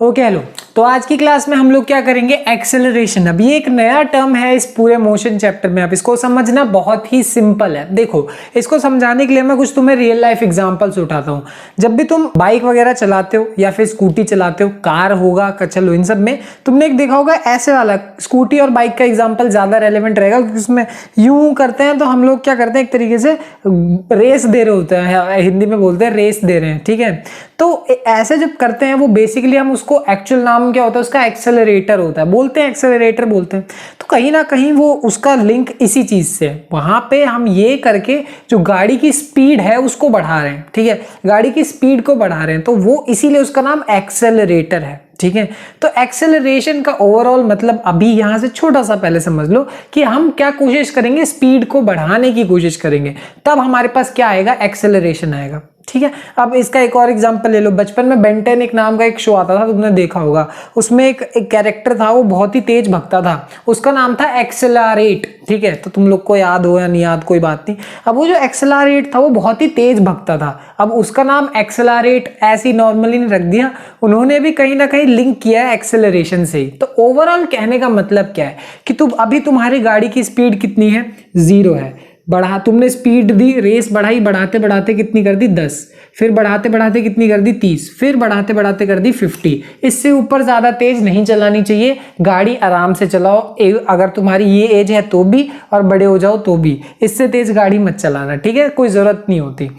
Okay hello. तो आज की क्लास में हम लोग क्या करेंगे, एक्सेलरेशन। अब ये एक नया टर्म है इस पूरे मोशन चैप्टर में। अब इसको समझना बहुत ही सिंपल है। देखो, इसको समझाने के लिए मैं कुछ तुम्हें रियल लाइफ एग्जांपल्स उठाता हूँ। जब भी तुम बाइक वगैरह चलाते हो या फिर स्कूटी चलाते हो, कार होगा, चलो इन सब में तुमने एक देखा होगा ऐसे वाला, स्कूटी और बाइक का एग्जाम्पल ज्यादा रेलिवेंट रहेगा क्योंकि उसमें यूं करते हैं तो हम लोग क्या करते हैं, एक तरीके से रेस दे रहे होते हैं, हिंदी में बोलते हैं रेस दे रहे हैं, ठीक है। तो ऐसे जब करते हैं वो बेसिकली हम उसको एक्चुअल नाम क्या होता है उसका, एक्सेलरेटर होता है, बोलते हैं एक्सेलरेटर बोलते हैं। तो कहीं ना कहीं वो उसका लिंक इसी चीज से, वहां पे हम ये करके जो गाड़ी की स्पीड है उसको बढ़ा रहे हैं, ठीक है, गाड़ी की स्पीड को बढ़ा रहे हैं, तो वो इसीलिए उसका नाम एक्सेलरेटर है, ठीक है। तो एक्सेलरेशन का ओवरऑल मतलब अभी यहां से छोटा सा पहले समझ लो कि हम क्या कोशिश करेंगे, स्पीड को बढ़ाने की कोशिश करेंगे, तब हमारे पास क्या आएगा, एक्सेलरेशन आएगा, ठीक है। अब इसका एक और एग्जांपल ले लो। बचपन में बेन 10 एक नाम का एक शो आता था, तुमने देखा होगा। उसमें एक कैरेक्टर था, वो बहुत ही तेज भगता था, उसका नाम था एक्सेलरेट, ठीक है। तो तुम लोग को याद हो या नहीं याद, कोई बात नहीं। अब वो जो एक्सेलरेट था वो बहुत ही तेज भगता था, अब उसका नाम एक्सेलरेट ऐसे ही नॉर्मली नहीं रख दिया, उन्होंने भी कहीं ना कहीं लिंक किया है एक्सेलरेशन से ही। तो ओवरऑल कहने का मतलब क्या है कि अभी तुम्हारी गाड़ी की स्पीड कितनी है, 0 है। बढ़ा, तुमने स्पीड दी, रेस बढ़ाई, बढ़ाते बढ़ाते कितनी कर दी, 10, फिर बढ़ाते बढ़ाते कितनी कर दी, 30, फिर बढ़ाते बढ़ाते कर दी 50। इससे ऊपर ज्यादा तेज नहीं चलानी चाहिए, गाड़ी आराम से चलाओ। अगर तुम्हारी ये एज है तो भी, और बड़े हो जाओ तो भी, इससे तेज गाड़ी मत चलाना, ठीक है, कोई जरूरत नहीं होती।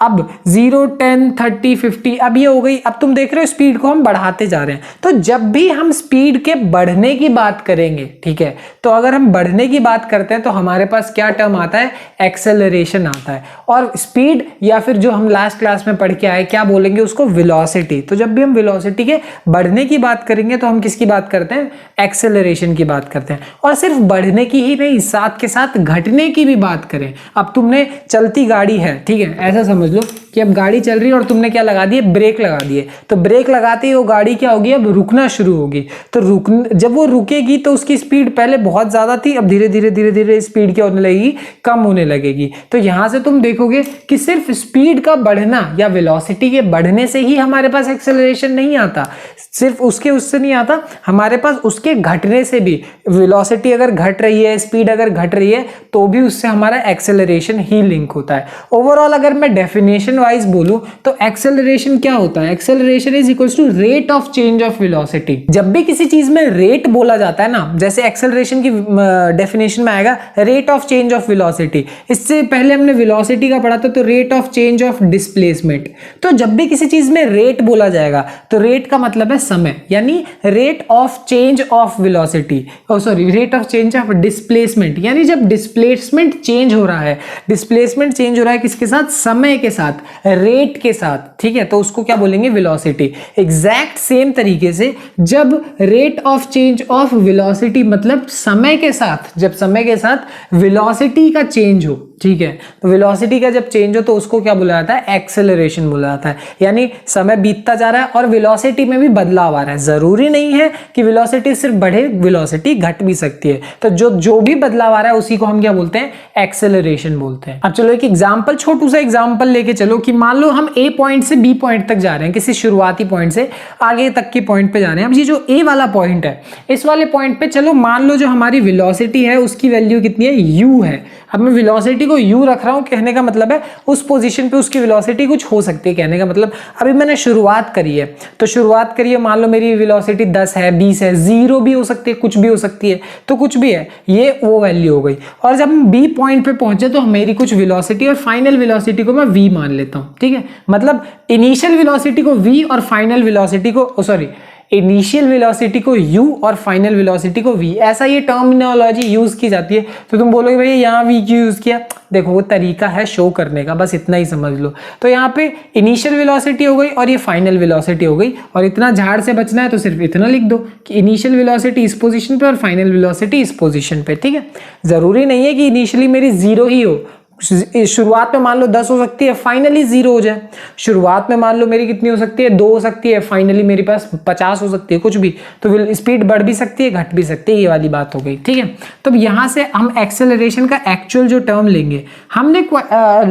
अब 0, 10, 30, 50 अब ये हो गई। अब तुम देख रहे हो स्पीड को हम बढ़ाते जा रहे हैं। तो जब भी हम स्पीड के बढ़ने की बात करेंगे, ठीक है, तो अगर हम बढ़ने की बात करते हैं तो हमारे पास क्या टर्म आता है, एक्सेलरेशन आता है। और स्पीड या फिर जो हम लास्ट क्लास में पढ़ के आए क्या बोलेंगे उसको, वेलोसिटी। तो जब भी हम वेलोसिटी के बढ़ने की बात करेंगे तो हम किसकी बात करते हैं, एक्सेलरेशन की बात करते हैं। और सिर्फ बढ़ने की ही नहीं, साथ के साथ घटने की भी बात करें। अब तुमने चलती गाड़ी है, ठीक है, ऐसा समझ लो कि अब गाड़ी चल रही है और तुमने क्या लगा दिए, ब्रेक लगा दिए। तो ब्रेक लगाते ही वो गाड़ी क्या होगी, अब रुकना शुरू होगी। तो जब वो रुकेगी तो उसकी स्पीड पहले बहुत ज्यादा थी, अब धीरे धीरे धीरे धीरे स्पीड क्या होने लगेगी, कम होने लगेगी। तो यहां से तुम देखोगे कि सिर्फ स्पीड का बढ़ना या वेलोसिटी के बढ़ने से ही हमारे पास एक्सेलरेशन नहीं आता, सिर्फ उससे नहीं आता, हमारे पास उसके घटने से भी, वेलोसिटी अगर घट रही है, स्पीड अगर घट रही है तो भी उससे हमारा एक्सेलरेशन ही लिंक होता है। ओवरऑल अगर मैं डेफिनेशन वाइज बोलूं तो एक्सेलरेशन क्या होता है, acceleration is equals to rate of change of velocity. जब भी किसी चीज में रेट बोला जाता है ना, जैसे एक्सेलरेशन की डेफिनेशन में आएगा rate of change of velocity. इससे पहले हमने वेलोसिटी का पढ़ा था, तो rate of change of displacement. तो जब भी किसी चीज में रेट बोला जाएगा तो रेट का मतलब है समय, यानी rate of change of velocity, sorry rate of change of displacement, यानी जब डिस्प्लेसमेंट चेंज हो रहा है, डिस्प्लेसमेंट चेंज हो रहा है किसके साथ, समय के साथ, रेट के साथ, ठीक है, तो उसको क्या बोलेंगे, वेलोसिटी। एग्जैक्ट सेम तरीके से जब rate of change of velocity मतलब समय के साथ, जब समय के साथ वेलोसिटी का चेंज हो, ठीक है, तो वेलोसिटी का जब चेंज हो तो उसको क्या बोला जाता है, एक्सेलरेशन बोला जाता है। यानी समय बीतता जा रहा है और वेलोसिटी में भी बदलाव आ रहा है। जरूरी नहीं है कि वेलोसिटी सिर्फ बढ़े, वेलोसिटी घट भी सकती है। तो जो भी बदलाव आ रहा है उसी को हम क्या बोलते हैं, एक्सेलरेशन बोलते हैं। अब चलो एक एग्जांपल, छोटू सा एग्जांपल लेके चलो कि मान लो हम ए पॉइंट से बी पॉइंट तक जा रहे हैं, किसी शुरुआती पॉइंट से आगे तक के पॉइंट पे जा रहे हैं। अब ये जो ए वाला पॉइंट है, इस वाले पॉइंट पे चलो मान लो जो हमारी वेलोसिटी है उसकी वैल्यू कितनी है, यू है। अब मैं वेलोसिटी को यू रख रहा हूं, कहने का मतलब है उस पोजीशन पे उसकी वेलोसिटी कुछ हो सकती है, कहने का मतलब अभी मैंने शुरुआत करी है, तो शुरुआत करी है, मान लो मेरी वेलोसिटी 10 है, 20 है, 0 भी हो सकती है, कुछ भी हो सकती है, तो कुछ भी है, ये वो वैल्यू हो गई। और जब हम बी पॉइंट पे पहुंचे तो मेरी कुछ वेलोसिटी और फाइनल वेलोसिटी को मैं वी मान लेता हूं, ठीक है, मतलब इनिशियल वेलोसिटी को वी और फाइनल वेलोसिटी को, सॉरी, इनिशियल वेलोसिटी को u और फाइनल वेलोसिटी को v, ऐसा ये टर्मिनोलॉजी यूज की जाती है। तो तुम बोलोगे भैया यहाँ v क्यों यूज किया, देखो वो तरीका है शो करने का, बस इतना ही समझ लो। तो यहाँ पे इनिशियल वेलोसिटी हो गई और ये फाइनल वेलोसिटी हो गई, और इतना झाड़ से बचना है तो सिर्फ इतना लिख दो कि इनिशियल वेलोसिटी इस पोजीशन पे और फाइनल वेलोसिटी इस पोजीशन पे, ठीक है। जरूरी नहीं है कि इनिशियली मेरी 0 ही हो, शुरुआत में मान लो 10 हो सकती है, फाइनली 0 हो जाए। शुरुआत में मान लो मेरी कितनी हो सकती है, 2 हो सकती है, फाइनली मेरे पास 50 हो सकती है, कुछ भी। तो स्पीड बढ़ भी सकती है, घट भी सकती है, ये वाली बात हो गई, ठीक है। तो यहां से हम एक्सेलरेशन का एक्चुअल जो टर्म लेंगे, हमने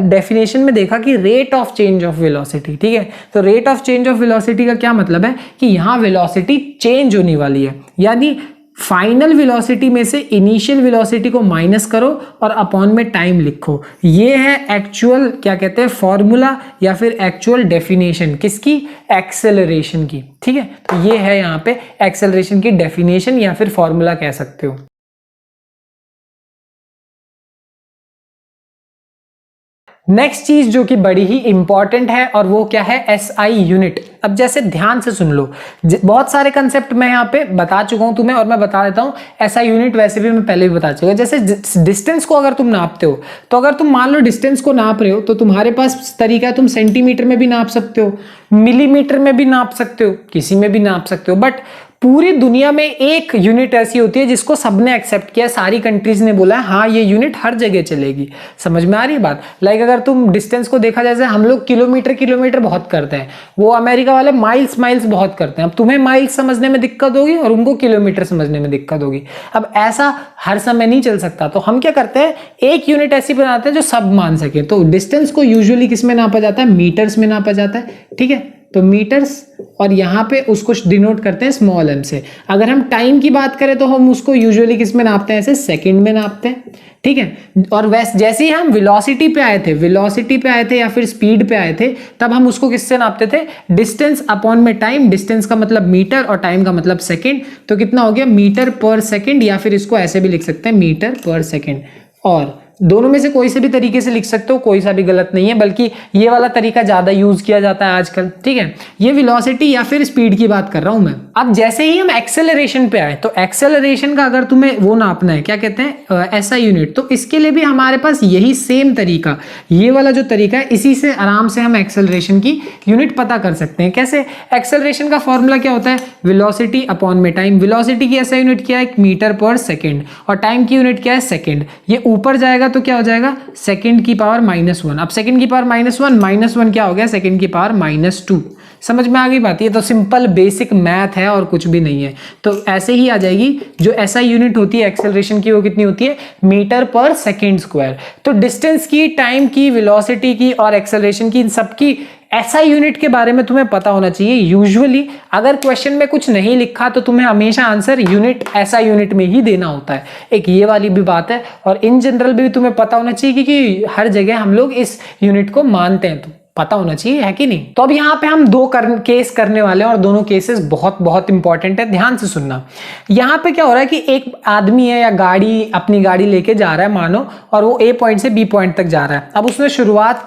डेफिनेशन में देखा कि rate of change of velocity, ठीक है। तो rate of change of velocity का क्या मतलब है कि यहां वेलोसिटी चेंज होने वाली है, यानी फाइनल वेलोसिटी में से इनिशियल वेलोसिटी को माइनस करो और अपॉन में टाइम लिखो। ये है एक्चुअल, क्या कहते हैं, फॉर्मूला या फिर एक्चुअल डेफिनेशन किसकी, एक्सेलरेशन की, ठीक है। तो ये है यहाँ पे एक्सेलरेशन की डेफिनेशन या फिर फॉर्मूला कह सकते हो। नेक्स्ट चीज जो कि बड़ी ही इंपॉर्टेंट है और वो क्या है, एसआई यूनिट। अब जैसे ध्यान से सुन लो, बहुत सारे कंसेप्ट मैं यहाँ पे बता चुका हूं तुम्हें और मैं बता देता हूं। एसआई यूनिट वैसे भी मैं पहले भी बता चुका हूं। जैसे डिस्टेंस को अगर तुम नापते हो, तो अगर तुम मान लो डिस्टेंस को नाप रहे हो तो तुम्हारे पास तरीका है, तुम सेंटीमीटर में भी नाप सकते हो, मिलीमीटर में भी नाप सकते हो, किसी में भी नाप सकते हो। बट पूरी दुनिया में एक यूनिट ऐसी होती है जिसको सबने एक्सेप्ट किया, सारी कंट्रीज ने बोला हाँ ये यूनिट हर जगह चलेगी। समझ में आ रही है बात। लाइक अगर तुम डिस्टेंस को देखा जाए, हम लोग किलोमीटर बहुत करते हैं, वो अमेरिका वाले माइल्स बहुत करते हैं। अब तुम्हें माइल्स समझने में दिक्कत होगी और उनको किलोमीटर समझने में दिक्कत होगी। अब ऐसा हर समय नहीं चल सकता, तो हम क्या करते हैं, एक यूनिट ऐसी बनाते हैं जो सब मान सके। तो डिस्टेंस को यूजुअली किस में नापा जाता है, मीटर्स में नापा जाता है, ठीक है। तो मीटर्स, और यहां पे उसको डिनोट करते हैं स्मॉल m से। अगर हम टाइम की बात करें तो हम उसको यूजुअली किस में नापते हैं, ऐसे सेकंड में नापते हैं, ठीक है। और वैसे जैसे ही हम वेलोसिटी पे आए थे या फिर स्पीड पे आए थे, तब हम उसको किससे नापते थे, डिस्टेंस अपॉन में टाइम। डिस्टेंस का मतलब मीटर और टाइम का मतलब सेकंड। तो कितना हो गया, मीटर पर सेकंड, या फिर इसको ऐसे भी लिख सकते हैं, मीटर पर सेकंड। और दोनों में से कोई से भी तरीके से लिख सकते हो, कोई सा भी गलत नहीं है, बल्कि ये वाला तरीका ज्यादा यूज किया जाता है आजकल, ठीक है। ये वेलोसिटी या फिर स्पीड की बात कर रहा हूं मैं। अब जैसे ही हम एक्सेलरेशन पे आए, तो एक्सेलरेशन का अगर तुम्हें वो नापना है, क्या कहते हैं, ऐसा यूनिट, तो इसके लिए भी हमारे पास यही सेम तरीका, ये वाला जो तरीका है, इसी से आराम से हम एक्सेलरेशन की यूनिट पता कर सकते हैं। कैसे, एक्सेलरेशन का फॉर्मूला क्या होता है, वेलोसिटी अपॉन में टाइम। वेलोसिटी की ऐसा यूनिट क्या है, मीटर पर सेकेंड, और टाइम की यूनिट क्या है, सेकेंड। ये ऊपर जाएगा तो क्या हो जाएगा, सेकंड की पावर -1। अब सेकंड की पावर -1 क्या हो गया, सेकंड की पावर -2। समझ में आ गई बात। ये तो सिंपल बेसिक मैथ है और कुछ भी नहीं है। तो ऐसे ही आ जाएगी। जो ऐसा यूनिट होती है एक्सेलरेशन की, वो कितनी होती है, मीटर पर सेकंड स्क्वायर। तो डिस्टेंस की, टाइम की, वेलोसिटी की और एक्सेलरेशन की, इन सबकी ऐसा यूनिट के बारे में तुम्हें पता होना चाहिए। यूजुअली अगर क्वेश्चन में कुछ नहीं लिखा तो तुम्हें हमेशा आंसर यूनिट, ऐसा यूनिट में ही देना होता है। एक ये वाली भी बात है। और इन जनरल भी तुम्हें पता होना चाहिए कि हर जगह हम लोग इस यूनिट को मानते हैं, तो पता होना चाहिए, है कि नहीं। तो अब यहाँ पे हम दो केस करने वाले हैं और दोनों केसेस बहुत बहुत इंपॉर्टेंट है, ध्यान से सुनना। यहाँ पे क्या हो रहा है कि एक आदमी है या गाड़ी, अपनी गाड़ी लेके जा रहा है मानो, और वो ए पॉइंट से बी पॉइंट तक जा रहा है। अब उसने शुरुआत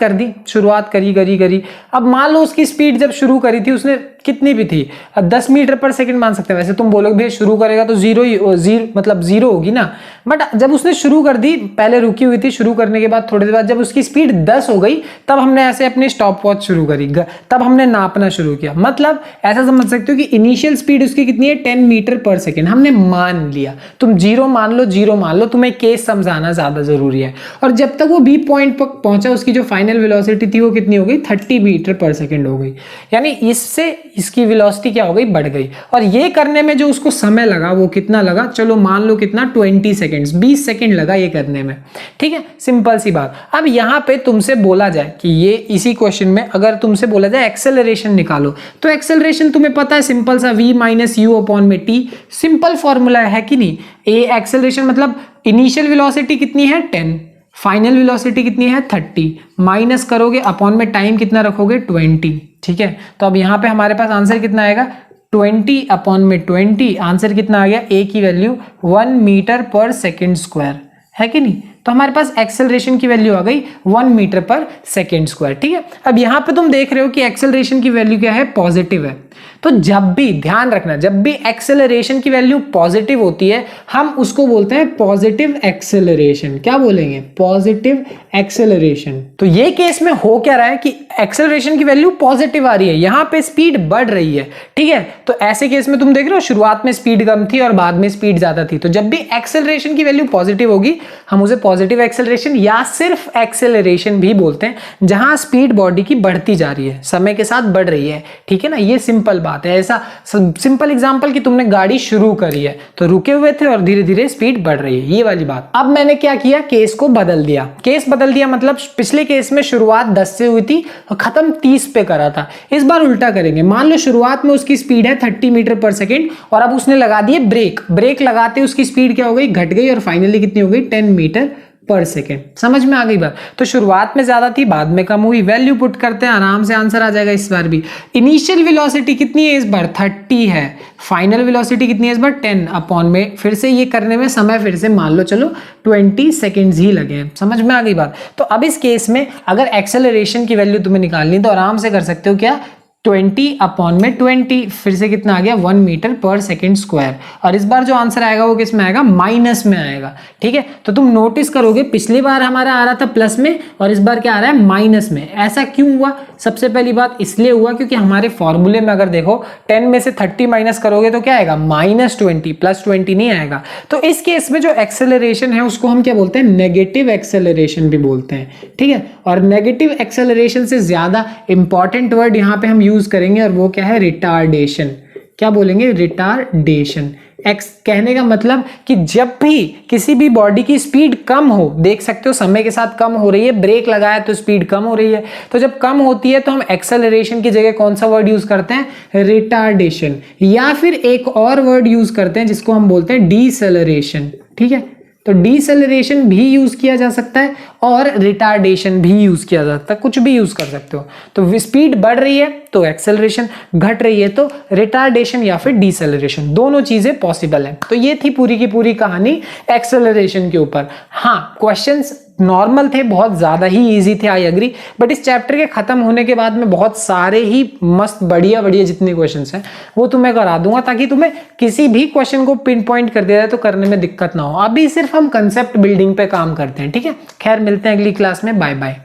करी। अब मान लो उसकी स्पीड जब शुरू करी थी उसने कितनी भी थी, 10 मीटर पर सेकंड मान सकते हैं। वैसे तुम बोलोगे भैया शुरू करेगा तो जीरो होगी ना, बट जब उसने शुरू कर दी, पहले रुकी हुई थी, शुरू करने के बाद थोड़ी देर बाद जब उसकी स्पीड 10 हो गई, तब हमने ऐसे अपनी स्टॉप वॉच शुरू करी, तब हमने नापना शुरू किया। मतलब ऐसा समझ सकते हो कि इनिशियल स्पीड उसकी कितनी है, 10 मीटर पर सेकेंड, हमने मान लिया। तुम जीरो मान लो, तुम्हें केस समझाना ज्यादा जरूरी है। और जब तक वो बी पॉइंट पर पहुंचा, उसकी जो फाइनल वेलोसिटी थी वो कितनी हो गई, 30 मीटर पर सेकेंड हो गई। यानी इससे इसकी वेलोसिटी क्या हो गई, बढ़ गई। और ये करने में जो उसको समय लगा, वो कितना लगा, चलो मान लो कितना, 20 सेकेंड्स, 20 सेकेंड लगा ये करने में, ठीक है। सिंपल सी बात। अब यहाँ पे तुमसे बोला जाए कि ये इसी क्वेश्चन में अगर तुमसे बोला जाए एक्सेलरेशन निकालो, तो एक्सेलरेशन तुम्हें पता है, सिंपल सा v - u अपॉन में t, सिंपल फॉर्मूला है कि नहीं। ए एक्सेलरेशन मतलब इनिशियल वेलोसिटी कितनी है, 10, फाइनल वेलोसिटी कितनी है, 30, माइनस करोगे अपॉन में टाइम कितना रखोगे, 20, ठीक है। तो अब यहाँ पे हमारे पास आंसर कितना आएगा, 20 अपॉन में 20, आंसर कितना आ गया, ए की वैल्यू 1 मीटर पर सेकेंड स्क्वायर, है कि नहीं। तो हमारे पास एक्सेलरेशन की वैल्यू आ गई 1 मीटर पर सेकेंड स्क्वायर, ठीक है। अब यहाँ पे तुम देख रहे हो कि एक्सेलरेशन की वैल्यू क्या है, पॉजिटिव है। तो जब भी ध्यान रखना, जब भी एक्सेलरेशन की वैल्यू पॉजिटिव होती है, हम उसको बोलते हैं पॉजिटिव एक्सेलरेशन। क्या बोलेंगे, पॉजिटिव एक्सेलरेशन। तो ये केस में हो क्या रहा है कि एक्सेलरेशन की वैल्यू पॉजिटिव आ रही है, यहां पे स्पीड बढ़ रही है, ठीक है। तो ऐसे केस में तुम देख रहे हो शुरुआत में स्पीड कम थी और बाद में स्पीड ज्यादा थी। तो जब भी एक्सेलरेशन की वैल्यू पॉजिटिव होगी, हम उसे पॉजिटिव एक्सेलरेशन या सिर्फ एक्सेलरेशन भी बोलते हैं, जहां स्पीड बॉडी की बढ़ती जा रही है, समय के साथ बढ़ रही है, ठीक है ना। ये सिंपल बात है। ऐसा सिंपल एग्जांपल कि तुमने गाड़ी शुरू करी है तो रुके हुए थे और धीरे धीरे स्पीड बढ़ रही है, ये वाली बात। अब मैंने क्या किया, केस को बदल दिया। केस बदल दिया मतलब पिछले केस में शुरुआत 10 से हुई थी और खत्म 30 पे करा था। इस बार उल्टा करेंगे। मान लो शुरुआत में उसकी स्पीड है 30 मीटर पर सेकेंड और अब उसने लगा दिए ब्रेक। ब्रेक लगाते उसकी स्पीड क्या हो गई, घट गई और फाइनली कितनी हो गई, 10 मीटर पर सेकेंड। समझ में आ गई बात। तो शुरुआत में ज्यादा थी, बाद में कम हुई। वैल्यू पुट करते हैं, आराम से आंसर आ जाएगा इस बार भी। इनिशियल वेलोसिटी कितनी है इस बार, 30 है। फाइनल वेलोसिटी कितनी है इस बार, 10 अपॉन में, फिर से ये करने में समय फिर से मान लो चलो 20 सेकेंड्स ही लगे हैं। समझ में आ गई बात। तो अब इस केस में अगर एक्सेलरेशन की वैल्यू तुम्हें निकालनी तो आराम से कर सकते हो, क्या, 20 अपॉन में 20, फिर से कितना आ गया, 1 मीटर पर सेकेंड स्क्वायर। और इस बार जो आंसर आएगा वो किस में आएगा, माइनस में आएगा। ठीक है, तो तुम नोटिस करोगे पिछली बार हमारा आ रहा था प्लस में और इस बार क्या आ रहा है, माइनस में। ऐसा क्यों हुआ? सबसे पहली बात इसलिए हुआ क्योंकि हमारे फॉर्मूले में अगर देखो 10 में से 30 माइनस करोगे तो क्या आएगा, -20, +20 नहीं आएगा। तो इस केस में जो एक्सेलरेशन है उसको हम क्या बोलते हैं, नेगेटिव एक्सेलरेशन भी बोलते हैं। ठीक है, और नेगेटिव एक्सेलरेशन से ज्यादा इंपॉर्टेंट वर्ड यहाँ पे हम यूज करेंगे और वो क्या है, रिटार्डेशन। क्या बोलेंगे, रिटार्डेशन। एक्स कहने का मतलब कि जब भी किसी भी बॉडी की स्पीड कम हो, देख सकते हो समय के साथ कम हो रही है, ब्रेक लगाया तो स्पीड कम हो रही है, तो जब कम होती है तो हम एक्सेलरेशन की जगह कौन सा वर्ड यूज करते हैं, रिटार्डेशन। या फिर एक और वर्ड यूज करते हैं जिसको हम बोलते हैं डीसेलरेशन। ठीक है, तो डीसेलरेशन भी यूज किया जा सकता है और रिटार्डेशन भी यूज किया जा सकता है, कुछ भी यूज कर सकते हो। तो स्पीड बढ़ रही है तो एक्सेलरेशन, घट रही है तो रिटार्डेशन या फिर डीसेलरेशन, दोनों चीजें पॉसिबल है। तो ये थी पूरी की पूरी कहानी एक्सेलरेशन के ऊपर। हाँ, क्वेश्चंस नॉर्मल थे, बहुत ज्यादा ही इजी थे, आई एग्री। बट इस चैप्टर के खत्म होने के बाद में बहुत सारे ही मस्त बढ़िया बढ़िया जितने क्वेश्चंस हैं वो तुम्हें करा दूंगा, ताकि तुम्हें किसी भी क्वेश्चन को पिन पॉइंट कर दिया जाए तो करने में दिक्कत ना हो। अभी सिर्फ हम कंसेप्ट बिल्डिंग पे काम करते हैं। ठीक है, खैर मिलते हैं अगली क्लास में, बाय बाय।